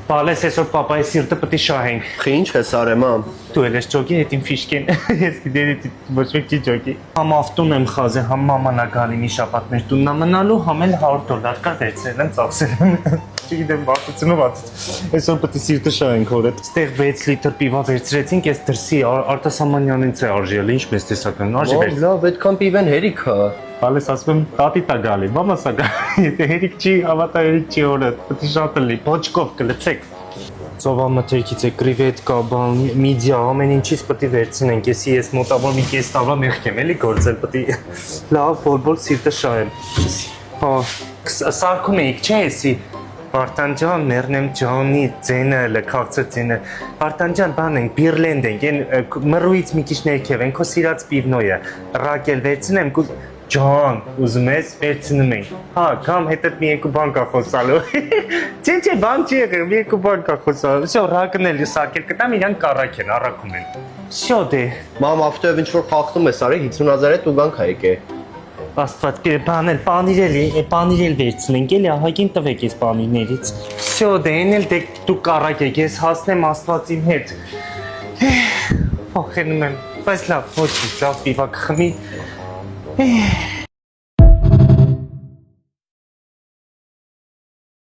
Բալես այսօր պապայի սիրտը պետք է շահենք։ Խի ինչ ես արեմ, մամ։ Դու էլ ես ջոկի հետ իմ ֆիշկեն։ Ես գիտեի ոչ մեկ չի ջոկի։ Համ ավտուն եմ խազե, համ մաման ա գալի մի շաբաթ մեր տունն մնալու, համ էլ $100 կա վերցրել եմ ծախսել եմ։ Չգիտեմ բացությունով այսօր պետք է սիրտը շահենք օրդ։ Ստեղ 6 լիտր պիվա վերցրեցինք, այս դրսի Արտասամանյանից է արժել, ինչ մեծ տեսական, արժի վերց։ Լավ, այդքան պիվեն հերիք է։ Բալես ասում եմ տատի տա գալի, մամաս ա գալի, եթե հերիք չի, հավատա հերիք չի օրդ, պետք է շատ լի, փոչկով կլցեք։ Ծովամթերքից է կրիվետկա, բան, միդիա, ամեն ինչից պետք է վերցնենք, ես մոտավոր մի կես տարվա մեղք եմ էլի գործել, պետք է լավ բոլ սիրտը շահեմ։ Հա, սարքում էիք, չէ՞ էսի։ Վարդան ջան, մեռնեմ ջանի ձենը, լքացած ձենը։ Վարդան ջան, բան ենք, բիրլենդ ենք, այն մռուից մի քիչ ներքև են, քո սիրած պիվնոյը։ Ռակել վերցնեմ, ջան, ուզում ես վերցնում ենք։ Հա, կամ հետդ մի երկու բան կա խոսալու։ Չէ, բան չի եղել, մի երկու բան կա խոսալու։ Всё, ռակն էլ սարքել կտամ, իրանք կարակ են, առաքում են։ Всё դե։ Մամ, ավտոյով ինչ որ խախտում ես արի 50,000 հետ ու գանք հայկե։ Աստված, պանիրել վերցնենք, էլի ահագին տվեք ես պանիրներից։ Всё, դե էնել դե դու կարակ եք, ես հասնեմ Աստվածին հետ։ Փոխենում եմ, բայց լավ, ոչ լավ պիվակ խմի։